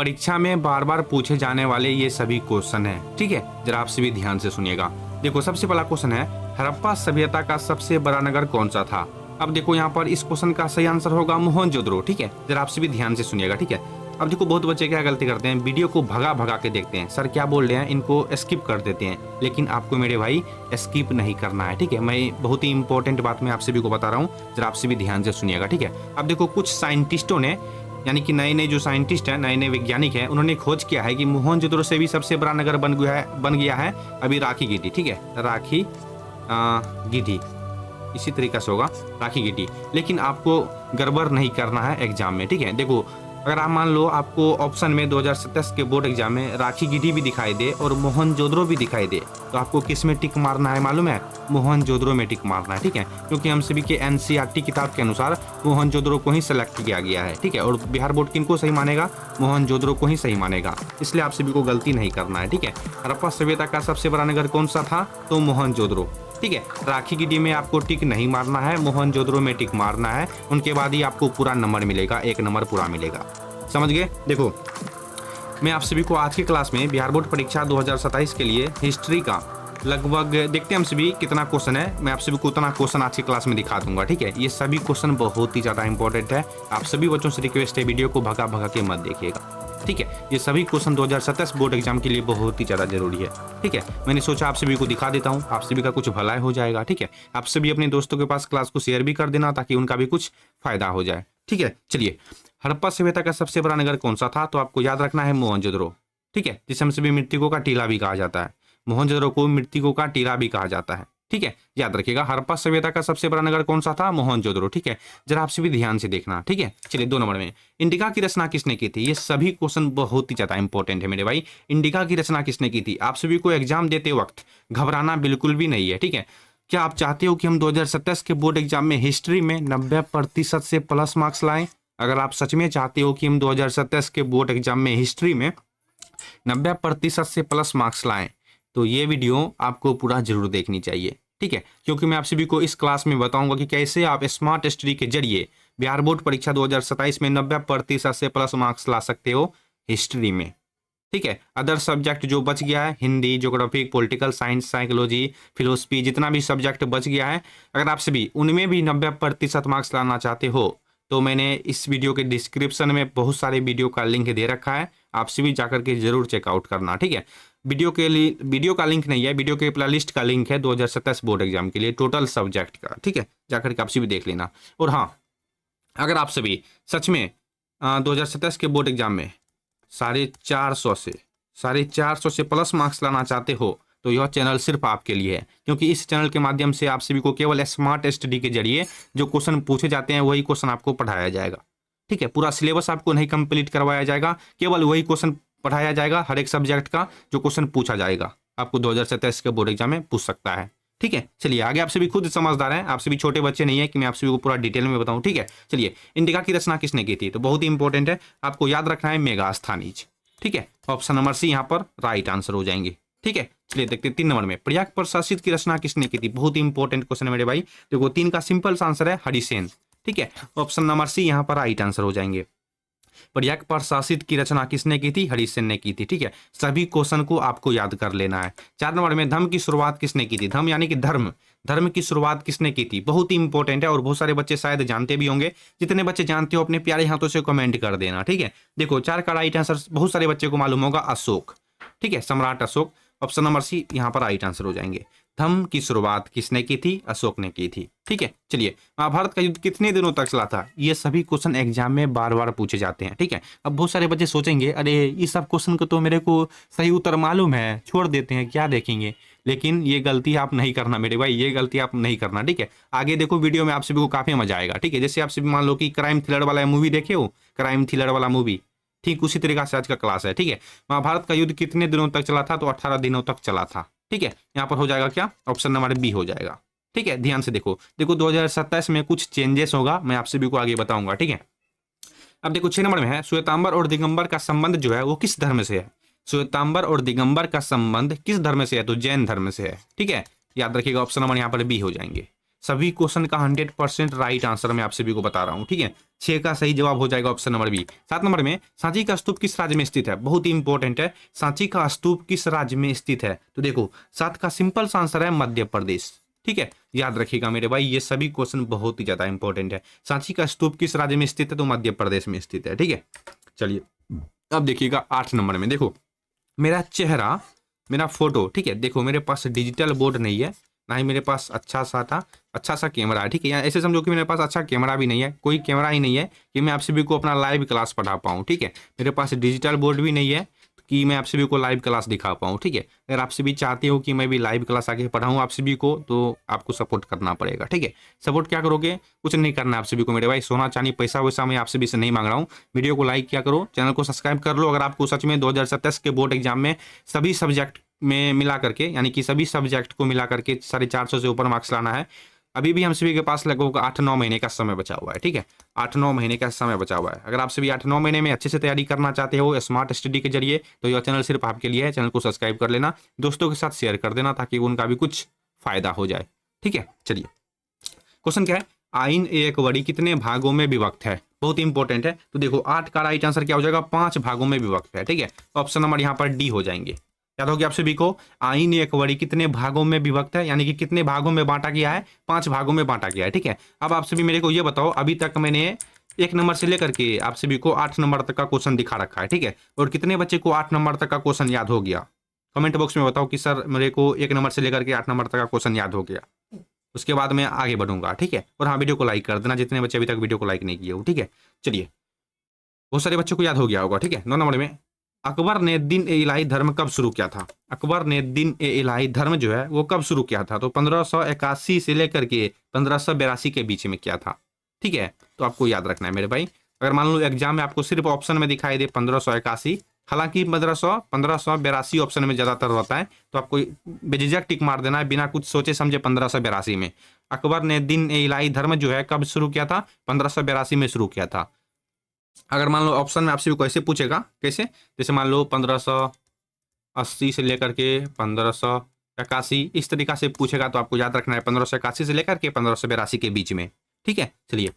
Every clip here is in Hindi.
परीक्षा में बार बार पूछे जाने वाले ये सभी क्वेश्चन हैं, ठीक है। जरा आप सभी ध्यान से सुनिएगा। देखो सबसे पहला क्वेश्चन है, हड़प्पा सभ्यता का सबसे बड़ा नगर कौन सा था। अब देखो यहाँ पर इस क्वेश्चन का सही आंसर होगा मोहनजोदड़ो, ठीक है। जरा आप सभी ध्यान से सुनिएगा, ठीक है। अब देखो बहुत बच्चे क्या गलती करते हैं, वीडियो को भगा भगा के देखते हैं, सर क्या बोल रहे हैं इनको स्किप कर देते हैं। लेकिन आपको मेरे भाई स्किप नहीं करना है, ठीक है। मैं बहुत ही इंपॉर्टेंट बात मैं आप सभी को बता रहा हूँ, जरा आप सभी ध्यान से सुनिएगा, ठीक है। अब देखो कुछ साइंटिस्टों ने, यानी कि नए नए जो साइंटिस्ट हैं, नए नए वैज्ञानिक हैं, उन्होंने खोज किया है कि मोहनजोदड़ो से भी सबसे बड़ा नगर बन गया है अभी राखी गिटी, ठीक है। राखी गिटी इसी तरीके से होगा, राखी गिटी। लेकिन आपको गड़बड़ नहीं करना है एग्जाम में, ठीक है। देखो अगर आप मान लो आपको ऑप्शन में 2027 के बोर्ड एग्जाम में राखी गिटी भी दिखाई दे और मोहनजोदड़ो भी दिखाई दे, तो आपको किस में टिक मारना है मालूम है? मोहनजोदड़ो में टिक मारना है, ठीक है। क्योंकि हम सभी के एनसीईआरटी किताब के अनुसार मोहनजोदड़ो को ही सिलेक्ट किया गया है, ठीक है। और बिहार बोर्ड किनको सही मानेगा? मोहनजोदड़ो को ही सही मानेगा। इसलिए आप सभी को गलती नहीं करना है, ठीक है। हड़प्पा सभ्यता का सबसे बड़ा नगर कौन सा था? तो मोहनजोदड़ो, ठीक है। राखी गिटी में आपको टिक नहीं मारना है, मोहनजोदड़ो में टिक मारना है। उनके बाद ही आपको पूरा नंबर मिलेगा, 1 नंबर पूरा मिलेगा। समझ गए? देखो मैं आप सभी को आज की क्लास में बिहार बोर्ड परीक्षा 2027 के लिए हिस्ट्री का लगभग देखते हैं हम सभी कितना क्वेश्चन है। मैं आप सभी को उतना क्वेश्चन आज की क्लास में दिखा दूंगा, ठीक है। ये सभी क्वेश्चन बहुत ही ज़्यादा इंपॉर्टेंट है। आप सभी बच्चों से रिक्वेस्ट है, वीडियो को भगा भगा के मत देखिएगा, ठीक है। ये सभी क्वेश्चन 2027 बोर्ड एग्जाम के लिए बहुत ही ज़्यादा जरूरी है, ठीक है। मैंने सोचा आप सभी को दिखा देता हूँ, आप सभी का कुछ भलाई हो जाएगा, ठीक है। आप सभी अपने दोस्तों के पास क्लास को शेयर भी कर देना ताकि उनका भी कुछ फायदा हो जाए, ठीक है। चलिए, हड़प्पा सभ्यता का सबसे बड़ा नगर कौन सा था? तो आपको याद रखना है मोहनजोदड़ो, ठीक है। जिसे हम सभी मृतकों का टीला भी कहा जाता है। मोहनजोदड़ो को मृतकों का टीला भी कहा जाता है, ठीक है। याद रखिएगा, हड़प्पा सभ्यता का सबसे बड़ा नगर कौन सा था? मोहनजोदड़ो, ठीक है। जरा आप सभी ध्यान से देखना, ठीक है। चलिए 2 नंबर में, इंडिका की रचना किसने की थी? ये सभी क्वेश्चन बहुत ही ज्यादा इंपॉर्टेंट है मेरे भाई। इंडिका की रचना किसने की थी? आप सभी को एग्जाम देते वक्त घबराना बिल्कुल भी नहीं है, ठीक है। क्या आप चाहते हो कि हम 2027 के बोर्ड एग्जाम में हिस्ट्री में 90% से प्लस मार्क्स लाएं? अगर आप सच में चाहते हो कि हम 2027 के बोर्ड एग्जाम में हिस्ट्री में 90% से प्लस मार्क्स लाएं, तो ये वीडियो आपको पूरा जरूर देखनी चाहिए, ठीक है। क्योंकि मैं आप सभी को इस क्लास में बताऊंगा कि कैसे आप स्मार्ट स्टडी के जरिए बिहार बोर्ड परीक्षा 2027 में 90% से प्लस मार्क्स ला सकते हो हिस्ट्री में, ठीक है। अदर सब्जेक्ट जो बच गया है, Hindi, geography, political science, psychology, philosophy, जितना भी सब्जेक्ट बच गया है, अगर आप सभी उनमें भी 90% मार्क्स लाना चाहते हो, तो मैंने इस वीडियो के डिस्क्रिप्शन में बहुत सारे वीडियो का लिंक दे रखा है। आप सभी जाकर के जरूर चेकआउट करना, ठीक है। वीडियो के लिए वीडियो का लिंक नहीं है, वीडियो के प्ले लिस्ट का लिंक है 2027 बोर्ड एग्जाम के लिए टोटल सब्जेक्ट का, ठीक है। जाकर के आप सभी देख लेना। और हाँ, अगर आप सभी सच में 2027 के बोर्ड एग्जाम में 450 से प्लस मार्क्स लाना चाहते हो, तो यह चैनल सिर्फ आपके लिए है। क्योंकि इस चैनल के माध्यम से आप सभी को केवल स्मार्ट स्टडी के जरिए जो क्वेश्चन पूछे जाते हैं वही क्वेश्चन आपको पढ़ाया जाएगा, ठीक है। पूरा सिलेबस आपको नहीं कंप्लीट करवाया जाएगा, केवल वही क्वेश्चन पढ़ाया जाएगा हर एक सब्जेक्ट का जो क्वेश्चन पूछा जाएगा, आपको 2027 के बोर्ड एग्जाम में पूछ सकता है, ठीक है। चलिए आगे, आप सभी खुद समझदार हैं, आप सभी छोटे बच्चे नहीं है कि मैं आप सभी को पूरा डिटेल में बताऊं, ठीक है। चलिए, इंडिका की रचना किसने की थी? तो बहुत ही इंपॉर्टेंट है, आपको याद रखना है मेगास्थनीज, ठीक है। ऑप्शन नंबर सी यहाँ पर राइट आंसर हो जाएंगे, ठीक है। चलिए देखते हैं 3 नंबर में, प्रयाग प्रशासित की रचना किसने की थी? बहुत ही इंपॉर्टेंट क्वेश्चन है मेरे भाई। देखो 3 का सिंपल आंसर है हरिसेन, ठीक है। ऑप्शन नंबर सी यहाँ पर राइट आंसर हो जाएंगे। प्रयाग प्रशासित की रचना किसने की थी? हरिसेन ने की थी, ठीक है। सभी क्वेश्चन को आपको याद कर लेना है। 4 नंबर में, धर्म की शुरुआत किसने की थी? धर्म यानी कि धर्म की शुरुआत किसने की थी? बहुत ही इंपॉर्टेंट है और बहुत सारे बच्चे शायद जानते भी होंगे। जितने बच्चे जानते हो अपने प्यारे हाथों से कमेंट कर देना, ठीक है। देखो 4 का राइट आंसर बहुत सारे बच्चे को मालूम होगा, अशोक, ठीक है, सम्राट अशोक। ऑप्शन नंबर सी यहाँ पर राइट आंसर हो जाएंगे। धर्म की शुरुआत किसने की थी? अशोक ने की थी, ठीक है। चलिए, महाभारत का युद्ध कितने दिनों तक चला था? ये सभी क्वेश्चन एग्जाम में बार बार पूछे जाते हैं, ठीक है। अब बहुत सारे बच्चे सोचेंगे, अरे ये सब क्वेश्चन को तो मेरे को सही उत्तर मालूम है, छोड़ देते हैं, क्या देखेंगे। लेकिन ये गलती आप नहीं करना मेरे भाई, ये गलती आप नहीं करना, ठीक है। आगे देखो वीडियो में आप सभी को काफी मजा आएगा, ठीक है। जैसे आप सभी मान लो कि क्राइम थ्रिलर वाला मूवी देखे हो, क्राइम थ्रिलर वाला मूवी, ठीक उसी तरीके से आज का क्लास है, ठीक है। महाभारत का युद्ध कितने दिनों तक चला था? तो 18 दिनों तक चला था, ठीक है। यहाँ पर हो जाएगा क्या? ऑप्शन नंबर बी हो जाएगा, ठीक है। ध्यान से देखो 2027 में कुछ चेंजेस होगा, मैं आप सभी को आगे बताऊंगा, ठीक है। अब देखो 6 नंबर में है, श्वेतांबर और दिगंबर का संबंध जो है वो किस धर्म से है? श्वेतांबर और दिगंबर का संबंध किस धर्म से है? तो जैन धर्म से है, ठीक है। याद रखिएगा, ऑप्शन नंबर यहाँ पर बी हो जाएंगे। सभी क्वेश्चन का 100% राइट आंसर मैं आप सभी को बता रहा हूँ, ठीक है। 6 का सही जवाब हो जाएगा ऑप्शन नंबर बी। 7 नंबर में सांची का स्तूप किस राज्य में स्थित है, बहुत ही इंपॉर्टेंट है। सांची का स्तूप किस राज्य में स्थित है, तो देखो 7 का सिंपल सा आंसर है मध्य प्रदेश, ठीक है। याद रखिएगा मेरे भाई, ये सभी क्वेश्चन बहुत ही ज्यादा इंपॉर्टेंट है। सांची का स्तूप किस राज्य में स्थित है, तो मध्य प्रदेश में स्थित है, ठीक है। चलिए अब देखिएगा 8 नंबर में, देखो मेरा चेहरा, मेरा फोटो, ठीक है। देखो मेरे पास डिजिटल बोर्ड नहीं है, ना ही मेरे पास अच्छा सा कैमरा है, ठीक है। या ऐसे समझो कि मेरे पास अच्छा कैमरा भी नहीं है, कोई कैमरा ही नहीं है कि मैं आप सभी को अपना लाइव क्लास पढ़ा पाऊँ, ठीक है। मेरे पास डिजिटल बोर्ड भी नहीं है कि मैं आप सभी को लाइव क्लास दिखा पाऊँ, ठीक है। अगर आप सभी चाहते हो कि मैं भी लाइव क्लास आके पढ़ाऊँ आप सभी को, तो आपको सपोर्ट करना पड़ेगा, ठीक है। सपोर्ट क्या करोगे, कुछ नहीं करना है आप सभी को मेरे भाई, सोना चांदी पैसा वैसा मैं आप सभी से नहीं मांग रहा हूँ। वीडियो को लाइक किया करो, चैनल को सब्सक्राइब कर लो। अगर आपको सच में 2027 के बोर्ड एग्जाम में सभी सब्जेक्ट में मिला करके, यानी कि सभी सब्जेक्ट को मिला करके 450 से ऊपर मार्क्स लाना है, अभी भी हम सभी के पास लगभग 8-9 महीने का समय बचा हुआ है, ठीक है। 8-9 महीने का समय बचा हुआ है। अगर आप सभी 8-9 महीने में अच्छे से तैयारी करना चाहते हो स्मार्ट स्टडी के जरिए, तो यह चैनल सिर्फ आपके लिए है। चैनल को सब्सक्राइब कर लेना, दोस्तों के साथ शेयर कर देना ताकि उनका भी कुछ फायदा हो जाए, ठीक है। चलिए क्वेश्चन क्या है, आइन एक वड़ी कितने भागों में विभक्त है, बहुत इंपॉर्टेंट है। तो देखो 8 का राइट आंसर क्या हो जाएगा, 5 भागों में विभक्त है, ठीक है। ऑप्शन नंबर यहाँ पर डी हो जाएंगे। याद हो गया आप सभी को, आइन एक वड़ी कितने भागों में विभक्त है, यानी कि कितने भागों में बांटा गया है, 5 भागों में बांटा गया है, ठीक है। अब आप सभी मेरे को ये बताओ, अभी तक मैंने 1 नंबर से लेकर के आप सभी को 8 नंबर तक का क्वेश्चन दिखा रखा है, ठीक है। और कितने बच्चे को 8 नंबर तक का क्वेश्चन याद हो गया, कमेंट बॉक्स में बताओ कि सर मेरे को 1 नंबर से लेकर के 8 नंबर तक का क्वेश्चन याद हो गया। उसके बाद मैं आगे बढ़ूंगा, ठीक है। और हाँ, वीडियो को लाइक कर देना जितने बच्चे अभी तक वीडियो को लाइक नहीं किए हो, ठीक है। चलिए बहुत सारे बच्चों को याद हो गया होगा, ठीक है। 9 नंबर में, अकबर ने दिन ए इलाही धर्म कब शुरू किया था, अकबर ने दिन ए इलाही धर्म जो है वो कब शुरू किया था, तो 1581 से लेकर के 1582 के बीच में किया था, ठीक है। तो आपको याद रखना है मेरे भाई। अगर मान लो एग्जाम में आपको सिर्फ ऑप्शन में दिखाई दे 1581, हालांकि 1582 ऑप्शन में ज्यादातर रहता है, तो आपको बेझिझक टिक मार देना है बिना कुछ सोचे समझे 1582 में। अकबर ने दिन ए इलाही धर्म जो है कब शुरू किया था, 1582 में शुरू किया था। अगर मान लो ऑप्शन में आपसे कैसे पूछेगा, कैसे, जैसे मान लो 1580 से लेकर के 1581 इस तरीका से पूछेगा, तो आपको याद रखना है 1581 से लेकर के 1582 के बीच में, ठीक है। चलिए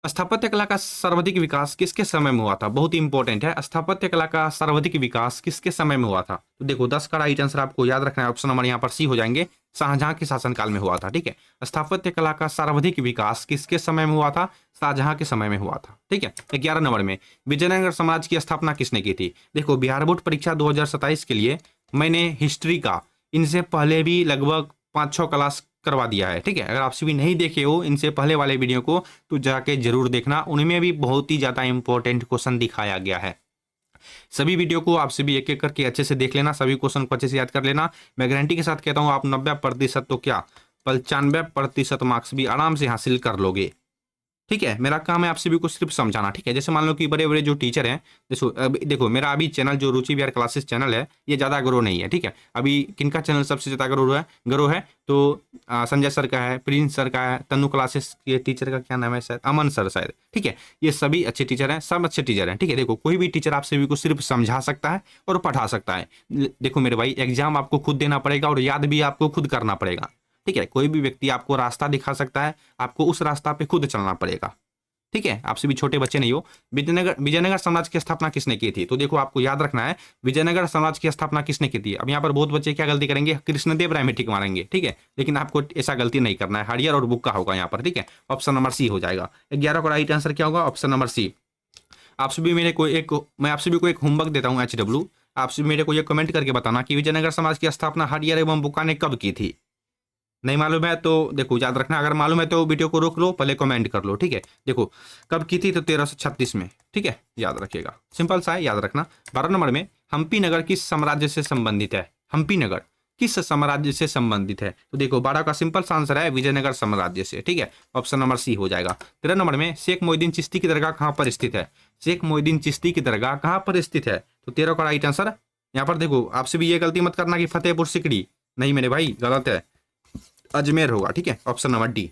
स्थापत्य कला का सर्वाधिक विकास किसके समय में हुआ था, बहुत इंपॉर्टेंट है। स्थापत्य कला का सर्वाधिक विकास किसके समय में हुआ था, तो देखो 10 का राइट आंसर आपको याद रखना है, ऑप्शन नंबर यहाँ पर सी हो जाएंगे, शाहजहां के शासनकाल में हुआ था, ठीक है। स्थापत्य कला का सर्वाधिक विकास किसके समय में हुआ था, शाहजहां के समय में हुआ था, ठीक है। 11 नंबर में, विजयनगर साम्राज्य की स्थापना किसने की थी, देखो बिहार बोर्ड परीक्षा 2027 के लिए मैंने हिस्ट्री का इनसे पहले भी लगभग 5-6 क्लास करवा दिया है, ठीक है। अगर आप सभी नहीं देखे हो इनसे पहले वाले वीडियो को, तो जाके जरूर देखना, उनमें भी बहुत ही ज्यादा इंपॉर्टेंट क्वेश्चन दिखाया गया है। सभी वीडियो को आप सभी एक एक करके अच्छे से देख लेना, सभी क्वेश्चन को अच्छे से याद कर लेना। मैं गारंटी के साथ कहता हूं आप 90% तो क्या 95% मार्क्स भी आराम से हासिल कर लोगे, ठीक है। मेरा काम है आप सभी को सिर्फ समझाना, ठीक है। जैसे मान लो कि बड़े बड़े जो टीचर हैं, देखो मेरा अभी चैनल जो रुचि विहार क्लासेस चैनल है, ये ज़्यादा ग्रो नहीं है, ठीक है। अभी किनका चैनल सबसे ज़्यादा ग्रो है तो संजय सर का है, प्रिंस सर का है, तनु क्लासेस के टीचर का क्या नाम है, शायद अमन सर शायद, ठीक है। ये सभी अच्छे टीचर हैं, सब अच्छे टीचर हैं, ठीक है। देखो कोई भी टीचर आप सभी को सिर्फ समझा सकता है और पढ़ा सकता है। देखो मेरे भाई, एग्जाम आपको खुद देना पड़ेगा और याद भी आपको खुद करना पड़ेगा, ठीक है। कोई भी व्यक्ति आपको रास्ता दिखा सकता है, आपको उस रास्ता पे खुद चलना पड़ेगा, ठीक है। आपसे भी छोटे बच्चे नहीं हो। विजयनगर साम्राज्य की स्थापना किसने की थी, तो देखो आपको याद रखना है विजयनगर साम्राज्य की स्थापना किसने की थी। अब यहाँ पर बहुत बच्चे क्या गलती करेंगे, कृष्णदेव राय में टिक मारेंगे, ठीक है। लेकिन आपको ऐसा गलती नहीं करना है, हरियर और बुक का होगा यहाँ पर, ठीक है। ऑप्शन नंबर सी हो जाएगा। 11 का राइट आंसर क्या होगा, ऑप्शन नंबर सी। आप सभी मैं आप सभी को एक होमवर्क देता हूँ HW, आप सभी मेरे को ये कमेंट करके बताना कि विजयनगर साम्राज्य की स्थापना हरियर एवं बुक्का ने कब की थी। नहीं मालूम है तो देखो याद रखना, अगर मालूम है तो वीडियो को रोक लो, पहले कमेंट कर लो, ठीक है। देखो कब की थी, तो 1336 में, ठीक है। याद रखिएगा, सिंपल सा है, याद रखना। 12 नंबर में, हम्पी नगर किस साम्राज्य से संबंधित है, हम्पी नगर किस साम्राज्य से संबंधित है, तो देखो 12 का सिंपल सा आंसर है विजयनगर साम्राज्य से, ठीक है। ऑप्शन नंबर सी हो जाएगा। 13 नंबर में, शेख मोइनुद्दीन चिश्ती की दरगाह कहाँ पर स्थित है, शेख मोइनुद्दीन चिश्ती की दरगाह कहाँ पर स्थित है, तो 13 का राइट आंसर। यहाँ पर देखो आपसे भी ये गलती मत करना कि फतेहपुर सिकड़ी, नहीं मेरे भाई गलत है, अजमेर होगा, ठीक है। Option number D.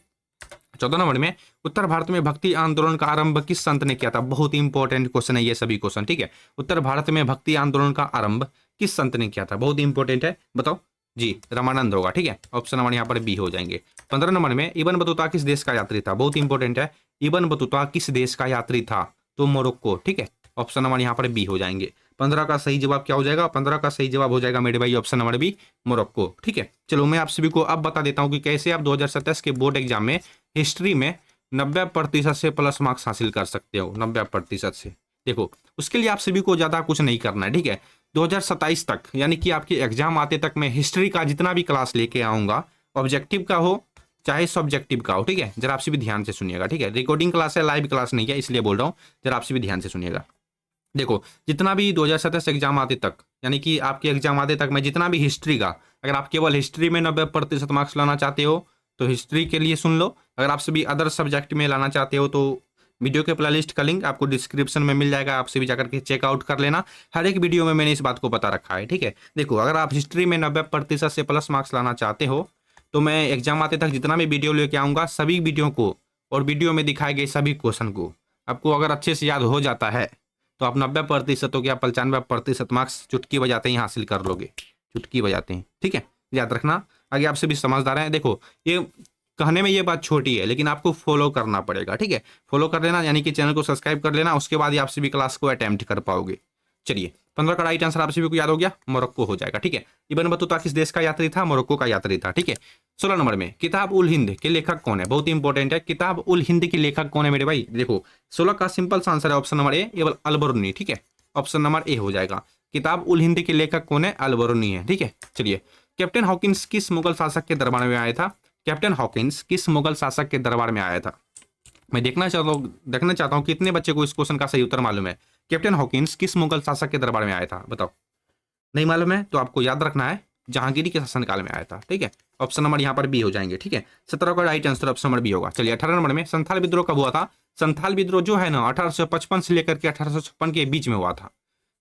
14 नंबर में, उत्तर भारत में भक्ति आंदोलन का आरंभ किस संत ने किया था, बहुत ही इंपॉर्टेंट क्वेश्चन है ये सभी क्वेश्चन, ठीक है। उत्तर भारत में भक्ति आंदोलन का आरंभ किस संत ने किया था, बहुत ही इंपॉर्टेंट है, बताओ। जी रामानंद होगा। ठीक है, ऑप्शन नंबर यहाँ पर बी हो जाएंगे। 15 नंबर में इब्न बतूता किस देश का यात्री था? बहुत इंपॉर्टेंट है, इब्न बतूता किस देश का यात्री था? तो मोरक्को। ठीक है, ऑप्शन नंबर यहाँ पर बी हो जाएंगे। 15 का सही जवाब क्या हो जाएगा? 15 का सही जवाब हो जाएगा मेरे भाई ऑप्शन नंबर बी, मोरक्को। ठीक है, चलो मैं आप सभी को अब बता देता हूँ कि कैसे आप 2027 के बोर्ड एग्जाम में हिस्ट्री में 90% से प्लस मार्क्स हासिल कर सकते हो, 90% से। देखो उसके लिए आप सभी को ज्यादा कुछ नहीं करना है। ठीक है, 2027 तक यानी कि आपके एग्जाम आते तक मैं हिस्ट्री का जितना भी क्लास लेके आऊंगा, ऑब्जेक्टिव का हो चाहे सब्जेक्टिव का हो। ठीक है, जरा आपसे भी ध्यान से सुनिएगा। ठीक है, रिकॉर्डिंग क्लास है, लाइव क्लास नहीं है, इसलिए बोल रहा हूँ, जरा आपसे भी ध्यान से सुनिएगा। देखो जितना भी 2027 एग्जाम आते तक यानी कि आपके एग्जाम आते तक मैं जितना भी हिस्ट्री का, अगर आप केवल हिस्ट्री में 90% मार्क्स लाना चाहते हो तो हिस्ट्री के लिए सुन लो। अगर आप सभी अदर सब्जेक्ट में लाना चाहते हो तो वीडियो के प्लेलिस्ट का लिंक आपको डिस्क्रिप्शन में मिल जाएगा, आपसे भी जाकर के चेकआउट कर लेना। हर एक वीडियो में मैंने इस बात को बता रखा है। ठीक है, देखो अगर आप हिस्ट्री में 90% से प्लस मार्क्स लाना चाहते हो तो मैं एग्जाम आते तक जितना भी वीडियो लेके आऊँगा, सभी वीडियो को और वीडियो में दिखाए गए सभी क्वेश्चन को आपको अगर अच्छे से याद हो जाता है तो आप 90% हो गया 95% मार्क्स चुटकी बजाते ही हासिल कर लोगे, चुटकी बजाते हैं। ठीक है, याद रखना। आगे आपसे भी समझदार हैं। देखो ये कहने में ये बात छोटी है लेकिन आपको फॉलो करना पड़ेगा। ठीक है, फॉलो कर लेना यानी कि चैनल को सब्सक्राइब कर लेना, उसके बाद ही आप सभी क्लास को अटेम्प्ट कर पाओगे। चलिए 15 का राइट आंसर आप सभी को याद हो गया, मोरक्को हो जाएगा। ठीक है, इब्न बतूता किस देश का यात्री था? मोरक्को का यात्री था। ठीक है, 16 नंबर में किताब उल हिंद के लेखक कौन है? बहुत इंपॉर्टेंट है, किताब उल हिंद के लेखक कौन है मेरे भाई? देखो 16 का सिंपल सा आंसर है ऑप्शन नंबर ए, अलबरूनी। ठीक है, ऑप्शन नंबर ए हो जाएगा। किताब उल हिंद के लेखक कौन है? अलबरूनी है। ठीक है, चलिए कैप्टन हॉकिंस किस मुगल शासक के दरबार में आया था? कैप्टन हॉकिंस किस मुगल शासक के दरबार में आया था? मैं देखना चाहता हूँ कितने बच्चे को इस क्वेश्चन का सही उत्तर मालूम है। कैप्टन हॉकिंस किस मुगल शासक के दरबार में आया था? बताओ। नहीं मालूम है तो आपको याद रखना है जहांगीरी के शासनकाल में आया था। ठीक है, ऑप्शन नंबर यहाँ पर बी हो जाएंगे। ठीक है, 17 का right answer option number B होगा। चलिए 18 नंबर में संथाल विद्रोह कब हुआ था? संथाल विद्रोह जो है ना 1855 से लेकर के 1856 के बीच में हुआ था।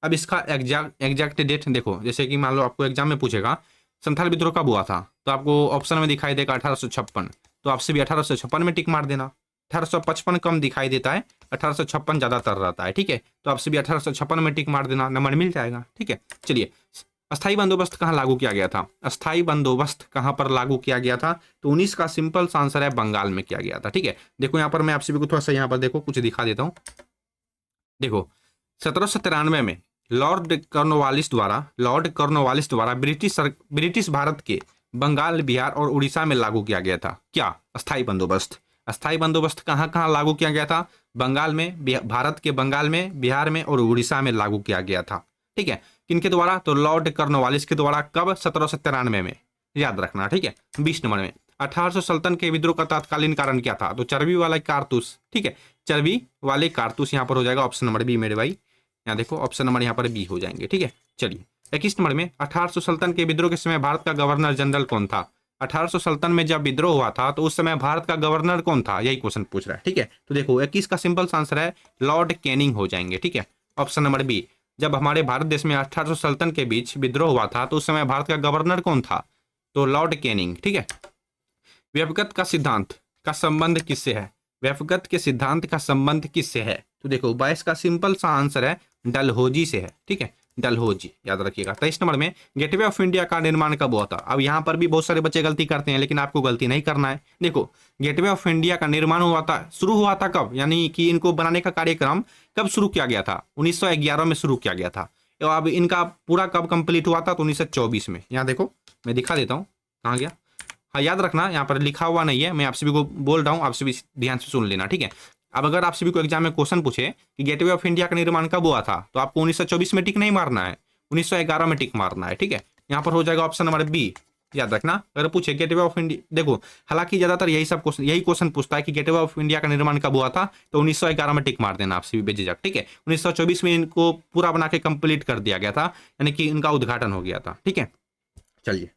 अब इसका एग्जैक्ट डेट देखो, जैसे कि मान लो आपको एग्जाम में पूछेगा संथाल विद्रोह कब हुआ था तो आपको ऑप्शन में दिखाई देगा 1856, तो आपसे भी 1856 में टिक मार देना। 1855 कम दिखाई देता है, 1856 ज्यादातर रहता है। ठीक है, तो आपसे भी 1856 में टिक मार देना, नंबर मिल जाएगा। ठीक है, चलिए अस्थाई बंदोबस्त कहाँ लागू किया गया था? अस्थाई बंदोबस्त कहाँ पर लागू किया गया था? तो 19 का सिंपल सा आंसर है बंगाल में किया गया था। ठीक है, देखो यहाँ पर मैं आपसे भी थोड़ा सा यहाँ पर देखो कुछ दिखा देता हूँ। देखो 1793 में लॉर्ड कॉर्नवालिस द्वारा ब्रिटिश भारत के बंगाल, बिहार और उड़ीसा में लागू किया गया था क्या? अस्थाई बंदोबस्त। अस्थाई बंदोबस्त कहाँ कहाँ लागू किया गया था? बंगाल में, भारत के बंगाल में, बिहार में और उड़ीसा में लागू किया गया था। ठीक है, किनके द्वारा? तो लॉर्ड कॉर्नवालिस के द्वारा। कब? 1793 में, याद रखना। ठीक है, 20 नंबर में 1800 सल्तन के विद्रोह का तत्कालीन कारण क्या था? तो चर्बी वाला कारतूस। ठीक है, चर्बी वाले कारतूस यहाँ पर हो जाएगा ऑप्शन नंबर बी मेरे भाई। यहाँ देखो ऑप्शन नंबर यहाँ पर बी हो जाएंगे। ठीक है, चलिए 21 नंबर में 1800 सल्तन के विद्रोह के समय भारत का गवर्नर जनरल कौन था? 1800 सल्तन में जब विद्रोह हुआ था तो उस समय भारत का गवर्नर कौन था? यही क्वेश्चन पूछ रहा है। ठीक है, तो देखो 21 का सिंपल आंसर है लॉर्ड कैनिंग हो जाएंगे। ठीक है, ऑप्शन नंबर बी। जब हमारे भारत देश में 1800 सल्तन के बीच विद्रोह हुआ था तो उस समय भारत का गवर्नर कौन था? तो लॉर्ड कैनिंग। ठीक है, व्यवगत का सिद्धांत का संबंध किससे है? व्यवगत के सिद्धांत का संबंध किससे है? तो देखो 22 का सिंपल सा आंसर है डलहौजी से है। ठीक है, डलहौजी याद रखिएगा। 23 नंबर में गेटवे ऑफ इंडिया का निर्माण कब हुआ था? अब यहाँ पर भी बहुत सारे बच्चे गलती करते हैं लेकिन आपको गलती नहीं करना है। देखो गेटवे ऑफ इंडिया का निर्माण हुआ था, शुरू हुआ था कब, यानी कि इनको बनाने का कार्यक्रम कब शुरू किया गया था? 1911 में शुरू किया गया था। तो अब इनका पूरा कब कंप्लीट हुआ था? तो 1924 में। यहाँ देखो मैं दिखा देता हूँ, कहाँ गया? हाँ याद रखना, यहाँ पर लिखा हुआ नहीं है, मैं आप सभी को बोल रहा हूँ, आप सभी ध्यान से सुन लेना। ठीक है, अब अगर आप सभी को एग्जाम में क्वेश्चन पूछे कि गेटवे ऑफ इंडिया का निर्माण कब हुआ था तो आपको 1924 में टिक नहीं मारना है, 1911 में टिक मारना है। ठीक है, यहाँ पर हो जाएगा ऑप्शन नंबर बी, याद रखना। अगर पूछे गेटवे ऑफ इंडिया, देखो हालांकि ज्यादातर यही क्वेश्चन पूछता है कि गेटवे ऑफ इंडिया का निर्माण कब हुआ था, तो 1911 में टिक मार देना आपसे भी बेझिझक। ठीक है, 1924 में इनको पूरा बना के कंप्लीट कर दिया गया था, यानी कि इनका उद्घाटन हो गया था। ठीक है, चलिए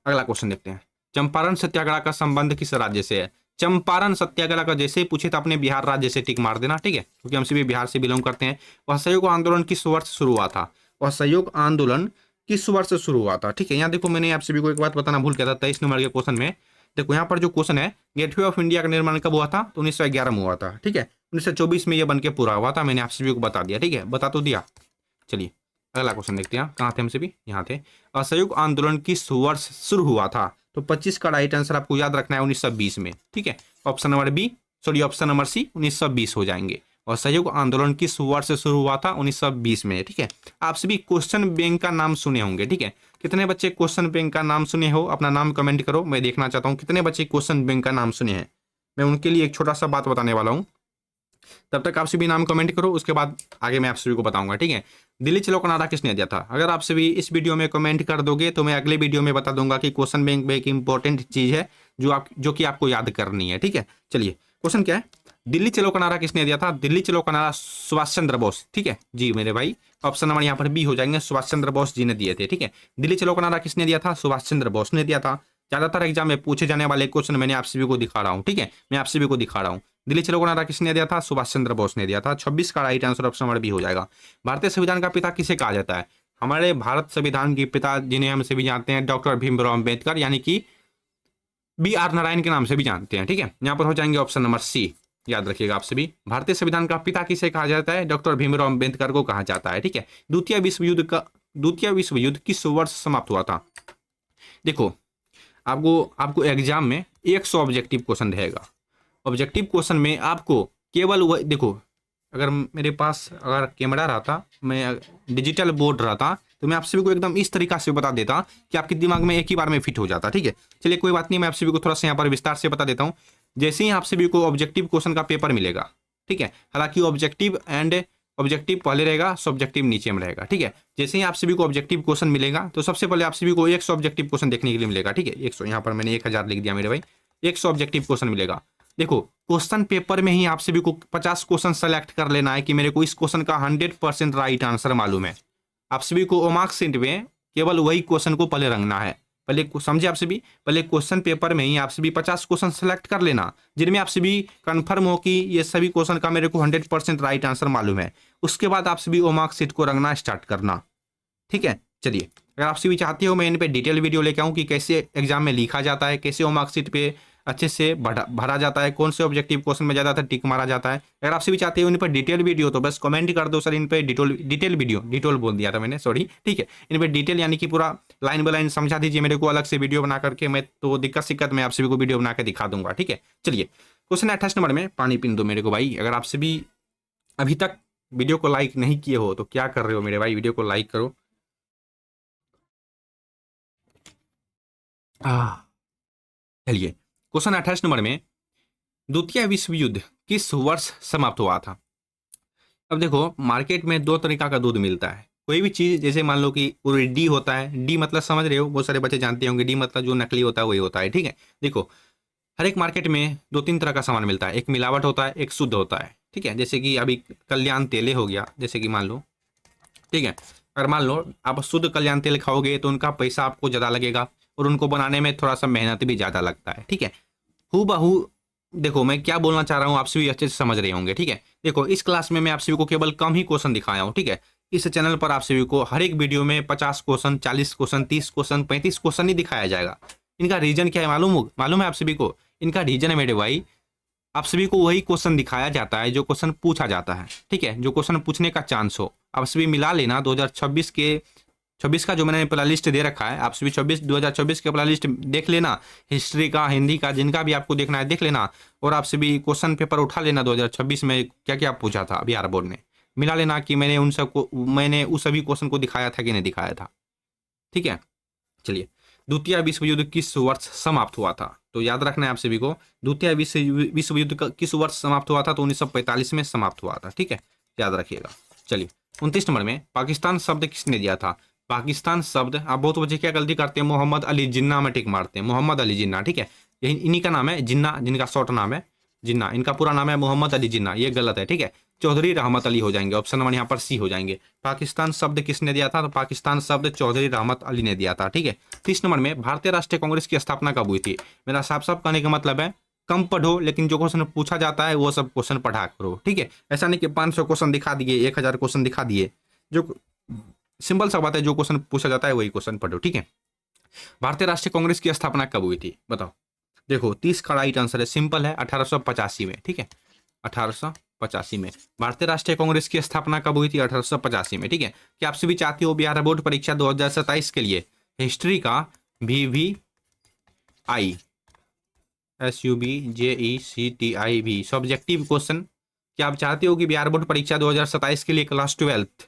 अगला क्वेश्चन देखते हैं। चंपारण सत्याग्रह का संबंध किस राज्य से है? चंपारण सत्याग्रह का जैसे ही पूछे तो अपने बिहार राज्य से टिक मार देना। ठीक है, क्योंकि हम सभी बिहार से बिलोंग करते हैं। वह असहयोग आंदोलन किस वर्ष शुरू हुआ था? वह असहयोग आंदोलन किस वर्ष शुरू हुआ था? ठीक है, यहाँ देखो मैंने आप सभी को एक बात बताना भूल गया था 23 नंबर के क्वेश्चन में। देखो यहाँ पर जो क्वेश्चन है गेटवे ऑफ इंडिया का निर्माण कब हुआ था? तो 1911 में हुआ था। ठीक है, 1924 में यह बनके पूरा हुआ था, मैंने आप सभी को बता दिया। ठीक है, बता तो दिया। चलिए अगला क्वेश्चन देखते हैं, कहाँ थे हमसे भी, यहाँ थे। असहयोग आंदोलन किस वर्ष शुरू हुआ था? तो 25 का राइट आंसर आपको याद रखना है 1920 में, ठीक है। Option number B, sorry option number C 1920 हो जाएंगे। और असहयोग आंदोलन किस वर्ष से शुरू हुआ था? 1920 में, ठीक है। आप सभी क्वेश्चन बैंक का नाम सुने होंगे, ठीक है। कितने बच्चे क्वेश्चन बैंक का नाम सुने हो? अपना नाम कमेंट करो, मैं देखना चाहता हूँ कितने बच्चे क्वेश्चन बैंक का नाम सुने हैं। मैं उनके लिए एक छोटा सा बात बताने वाला हूँ, तब तक आप सभी नाम कमेंट करो, उसके बाद आगे मैं आप सभी को बताऊंगा, ठीक है। दिल्ली चलो कनारा किसने दिया था? अगर आप सभी इस वीडियो में कमेंट कर दोगे तो मैं अगले वीडियो में बता दूंगा कि क्वेश्चन बैंक में एक इंपॉर्टेंट चीज है जो कि आपको याद करनी है, ठीक है। चलिए, क्वेश्चन क्या है? दिल्ली चलो कनारा किसने दिया था? दिल्ली चलो कनारा सुभाष चंद्र बोस, ठीक है जी मेरे भाई। ऑप्शन नंबर यहाँ पर बी हो जाएंगे, सुभाष चंद्र बोस जी ने दिए थे, ठीक है। दिल्ली चलो कनारा किसने दिया था? सुभाष चंद्र बोस ने दिया था। ज्यादातर एग्जाम में पूछे जाने वाले क्वेश्चन मैंने आप सभी को दिखा रहा हूँ, ठीक है, मैं आप सभी को दिखा रहा हूँ। दिल्ली चलो कनारा किसने दिया था? सुभाष चंद्र बोस ने दिया था। 26 का right answer option number B हो जाएगा। भारतीय संविधान का पिता किसे कहा जाता है? हमारे भारत संविधान के पिता जिन्हें हम सभी जानते हैं डॉक्टर भीमराव अम्बेडकर, यानी कि BR नारायण के नाम से भी जानते हैं, ठीक है। यहाँ पर हो जाएंगे ऑप्शन नंबर सी, याद रखिएगा आप सभी। भारतीय संविधान का पिता किसे कहा जाता है? डॉक्टर भीमराव अम्बेडकर को कहा जाता है, ठीक है। द्वितीय विश्व युद्ध किस वर्ष समाप्त हुआ था? देखो, आपको एग्जाम में 100 ऑब्जेक्टिव क्वेश्चन रहेगा। ऑब्जेक्टिव क्वेश्चन में आपको केवल वह देखो, अगर मेरे पास अगर कैमरा रहता, मैं डिजिटल बोर्ड रहता, तो मैं आप सभी को एकदम इस तरीका से बता देता कि आपके दिमाग में एक ही बार में फिट हो जाता, ठीक है। चलिए कोई बात नहीं, मैं आप सभी को थोड़ा सा यहाँ पर विस्तार से बता देता हूँ। जैसे ही आप सभी को ऑब्जेक्टिव क्वेश्चन का पेपर मिलेगा, ठीक है, हालांकि ऑब्जेक्टिव पहले रहेगा, सब्जेक्टिव नीचे में रहेगा, ठीक है। जैसे ही आप सभी को ऑब्जेक्टिव क्वेश्चन मिलेगा तो सबसे पहले आप सभी को 100 ऑब्जेक्टिव क्वेश्चन देखने के लिए मिलेगा, ठीक है। 100, यहाँ पर मैंने 1000 लिख दिया मेरे भाई। 100 ऑब्जेक्टिव क्वेश्चन मिलेगा। देखो, क्वेश्चन पेपर में ही आप सभी को 50 क्वेश्चन सेलेक्ट कर लेना है कि मेरे को इस क्वेश्चन का 100% राइट आंसर मालूम है। आप सभी को ओ मार्कशीट में केवल वही क्वेश्चन को पहले रंगना है। पहले समझे आप सभी, पहले क्वेश्चन पेपर में ही आप सभी 50 क्वेश्चन सेलेक्ट कर लेना जिनमें आप सभी कंफर्म हो कि ये सभी क्वेश्चन का मेरे को 100% राइट आंसर मालूम है। उसके बाद आप सभी ओ मार्कशीट को रंगना स्टार्ट करना, ठीक है। चलिए, अगर आप सभी चाहते हो मैं इन पे डिटेल वीडियो लेके आऊँ कि कैसे एग्जाम में लिखा जाता है, कैसे ओ मार्कशीट पे अच्छे से भरा जाता है, कौन से ऑब्जेक्टिव क्वेश्चन में ज़्यादातर टिक मारा जाता है, अगर आप सभी चाहते हो इन पर डिटेल वीडियो तो बस कमेंट कर दो सर, इन पे डिटेल वीडियो, डिटेल बोल दिया था मैंने, सॉरी, ठीक है। इन पे डिटेल यानी कि पूरा लाइन बाय लाइन समझा दीजिए मेरे को अलग से वीडियो बना करके, मैं तो दिक्कत मैं आप सभी को वीडियो बना के दिखा दूंगा, ठीक है। चलिए, क्वेश्चन 28 नंबर में, पानी पीने दो मेरे को भाई। अगर आप सभी अभी तक वीडियो को लाइक नहीं किए हो तो क्या कर रहे हो मेरे भाई, वीडियो को लाइक करो। चलिए, क्वेश्चन 28 नंबर में, द्वितीय विश्व युद्ध किस वर्ष समाप्त हुआ था? अब देखो, मार्केट में 2 तरीका का दूध मिलता है। कोई भी चीज, जैसे मान लो कि पूरी डी होता है, डी मतलब समझ रहे हो, बहुत सारे बच्चे जानते होंगे, डी मतलब जो नकली होता है वही होता है, ठीक है। देखो, हर एक मार्केट में 2-3 तरह का सामान मिलता है, एक मिलावट होता है, एक शुद्ध होता है, ठीक है। जैसे कि अभी कल्याण तेले हो गया, जैसे कि मान लो, ठीक है। अगर मान लो आप शुद्ध कल्याण तेल खाओगे तो उनका पैसा आपको ज़्यादा लगेगा और उनको बनाने में थोड़ा सा मेहनत भी ज़्यादा लगता है, ठीक है। हूबहू देखो, मैं क्या बोलना चाह रहा हूँ आप सभी अच्छे से समझ रहे होंगे, ठीक है। देखो, इस क्लास में मैं आप सभी को केवल कम ही क्वेश्चन दिखाया हूँ, ठीक है। इस चैनल पर आप सभी को हर एक वीडियो में 50 क्वेश्चन, 40 क्वेश्चन, 30 क्वेश्चन, 35 क्वेश्चन ही दिखाया जाएगा। इनका रीजन क्या है मालूम है आप सभी को? इनका रीजन है मेरे भाई, आप सभी को वही क्वेश्चन दिखाया जाता है जो क्वेश्चन पूछा जाता है, ठीक है, जो क्वेश्चन पूछने का चांस हो। आप सभी मिला लेना 2026 का जो मैंने पहला लिस्ट दे रखा है, आप सभी 2024 के पहला लिस्ट देख लेना, हिस्ट्री का, हिंदी का, जिनका भी आपको देखना है देख लेना, और आप सभी क्वेश्चन पेपर उठा लेना 2026 में क्या क्या पूछा था बिहार बोर्ड ने, मिला लेना कि मैंने उस सभी क्वेश्चन को दिखाया था कि नहीं दिखाया था, ठीक है। चलिए, द्वितीय विश्व युद्ध किस वर्ष समाप्त हुआ था? तो याद रखना है आप सभी को, द्वितीय विश्व युद्ध किस वर्ष समाप्त हुआ था? तो 1945 में समाप्त हुआ था, ठीक है, याद रखिएगा। चलिए, 29 नंबर में, पाकिस्तान शब्द किसने दिया था? पाकिस्तान शब्द, आप बहुत बच्चे क्या गलती करते हैं, मोहम्मद अली जिन्ना में टिक मारते हैं, मोहम्मद अली जिन्ना, ठीक है, यही इन्हीं का नाम है जिन्ना, जिनका शॉर्ट नाम है जिन्ना, इनका पूरा नाम है मोहम्मद अली जिन्ना, ये गलत है, ठीक है। चौधरी रहमत अली हो जाएंगे, ऑप्शन नंबर यहाँ पर सी हो जाएंगे। पाकिस्तान शब्द किसने दिया था? तो पाकिस्तान शब्द चौधरी रहमत अली ने दिया था, ठीक है। 30 नंबर में, भारतीय राष्ट्रीय कांग्रेस की स्थापना कब हुई थी? मेरा साफ साफ कहने का मतलब है, कम पढ़ो लेकिन जो क्वेश्चन पूछा जाता है वो सब क्वेश्चन पढ़ा करो, ठीक है। ऐसा नहीं कि 500 क्वेश्चन दिखा दिए, 1000 क्वेश्चन दिखा दिए, जो सिंपल सा बात है, जो क्वेश्चन पूछा जाता है वही क्वेश्चन पढ़ो, ठीक है। भारतीय राष्ट्रीय कांग्रेस की स्थापना कब हुई थी? बताओ। देखो, 30 का राइट आंसर है, सिंपल है, 1885 में, ठीक है, 1800 85 में। भारतीय राष्ट्रीय कांग्रेस की स्थापना कब हुई थी? 1885 में। ठीक है, क्या आप सभी चाहते हो बिहार बोर्ड परीक्षा 2027 के लिए हिस्ट्री का VVI SUBJECTIV सब्जेक्टिव क्वेश्चन, क्या आप चाहते हो कि बिहार बोर्ड परीक्षा 2027 के लिए क्लास 12th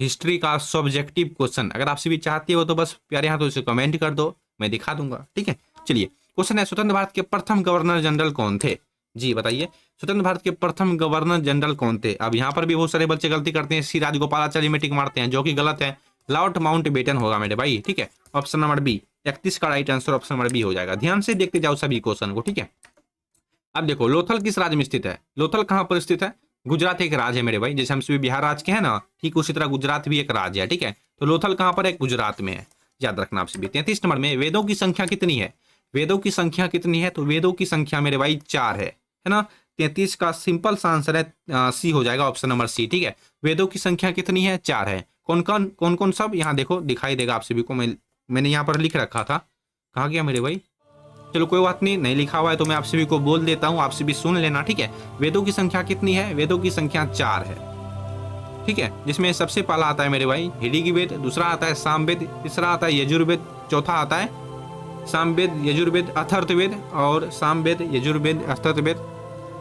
हिस्ट्री का सब्जेक्टिव क्वेश्चन? अगर आप सभी चाहते हो तो बस प्यारे हाथों से कमेंट कर दो, मैं दिखा दूंगा। ठीक है, चलिए क्वेश्चन है, स्वतंत्र भारत के प्रथम गवर्नर जनरल कौन थे? जी बताइए, स्वतंत्र भारत के प्रथम गवर्नर जनरल कौन थे? अब यहाँ पर भी बहुत सारे बच्चे गलती करते हैं, सी राजगोपालाचारी में टिक मारते हैं, जो कि गलत है। लॉर्ड माउंटबेटन होगा मेरे भाई। ठीक है, ऑप्शन नंबर बी 31 का right answer option number B हो जाएगा। ध्यान से देखते जाओ सभी क्वेश्चन को। ठीक है, अब देखो लोथल किस राज्य में स्थित है? लोथल कहाँ पर स्थित है? गुजरात एक राज्य है मेरे भाई, जैसे हम सभी बिहार राज्य के हैं ना, ठीक उसी तरह गुजरात भी एक राज्य है। ठीक है, तो लोथल कहाँ पर है? गुजरात में है, याद रखना आप सभी। 33 नंबर में वेदों की संख्या कितनी है? वेदों की संख्या कितनी है? तो वेदों की संख्या मेरे भाई 4 है ना। 33 का सिंपल सा आंसर है सी हो जाएगा, ऑप्शन नंबर सी। ठीक है, वेदों की संख्या कितनी है? 4 है। कौन कौन सब यहाँ देखो दिखाई देगा आप सभी को, मैंने यहाँ पर लिख रखा था, कहाँ गया मेरे भाई? चलो कोई बात नहीं, लिखा हुआ है तो मैं आप सभी को बोल देता हूँ, आप सभी सुन लेना। ठीक है, वेदों की संख्या कितनी है? वेदों की संख्या 4 है। ठीक है, जिसमें सबसे पहला आता है मेरे भाई ऋग्वेद, दूसरा आता है सामवेद, तीसरा आता है यजुर्वेद, चौथा आता है सामवेद, यजुर्वेद, अथर्ववेद, और सामवेद, यजुर्वेद, अथर्ववेद,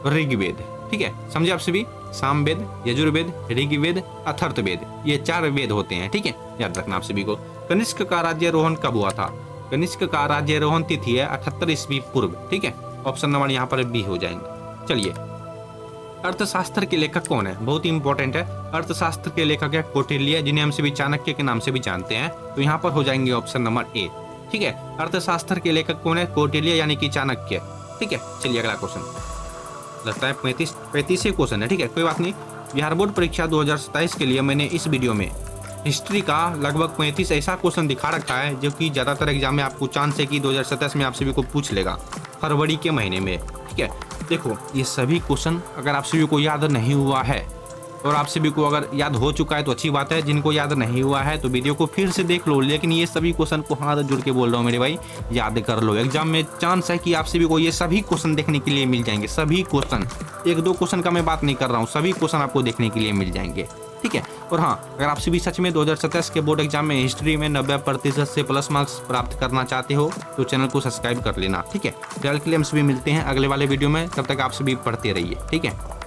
ऋग्वेद। ठीक है, समझे आप सभी? सामवेद, यजुर्वेद, ऋग्वेद, अथर्ववेद, ये 4 वेद होते हैं। ठीक है, याद रखना आप सभी को। कनिष्क का राज्यारोहण कब हुआ था? कनिष्क का राज्यारोहण तिथि है 78 ईस्वी पूर्व। ठीक है, ऑप्शन नंबर यहाँ पर बी हो जाएंगे। चलिए, अर्थशास्त्र के लेखक कौन है? बहुत ही इंपॉर्टेंट है। अर्थशास्त्र के लेखक है कौटिल्य, जिन्हें हम सभी चाणक्य के नाम से भी जानते हैं, तो यहाँ पर हो जाएंगे ऑप्शन नंबर ए। ठीक है, अर्थशास्त्र के लेखक कौन है? कौटिल्य यानी कि चाणक्य। ठीक है, चलिए अगला क्वेश्चन, लगता है 35 क्वेश्चन है। ठीक है, कोई बात नहीं। बिहार बोर्ड परीक्षा 2027 के लिए मैंने इस वीडियो में हिस्ट्री का लगभग 35 ऐसा क्वेश्चन दिखा रखा है जो कि ज़्यादातर एग्जाम में आपको चांस है कि 2027 में आप सभी को पूछ लेगा, फरवरी के महीने में। ठीक है, देखो ये सभी क्वेश्चन अगर आप सभी को याद नहीं हुआ है और आप सभी को अगर याद हो चुका है तो अच्छी बात है, जिनको याद नहीं हुआ है तो वीडियो को फिर से देख लो, लेकिन ये सभी क्वेश्चन को हाथ जोड़ के बोल रहा हूँ मेरे भाई, याद कर लो। एग्जाम में चांस है कि आप सभी को ये सभी क्वेश्चन देखने के लिए मिल जाएंगे, सभी क्वेश्चन, 1-2 क्वेश्चन का मैं बात नहीं कर रहा हूँ, सभी क्वेश्चन आपको देखने के लिए मिल जाएंगे। ठीक है, और हाँ, अगर आप सभी सच में 2027 के बोर्ड एग्जाम में हिस्ट्री में 90% से प्लस मार्क्स प्राप्त करना चाहते हो तो चैनल को सब्सक्राइब कर लेना। ठीक है, फिलहाल के लिए हम सभी मिलते हैं अगले वाले वीडियो में, तब तक आप सभी पढ़ते रहिए। ठीक है।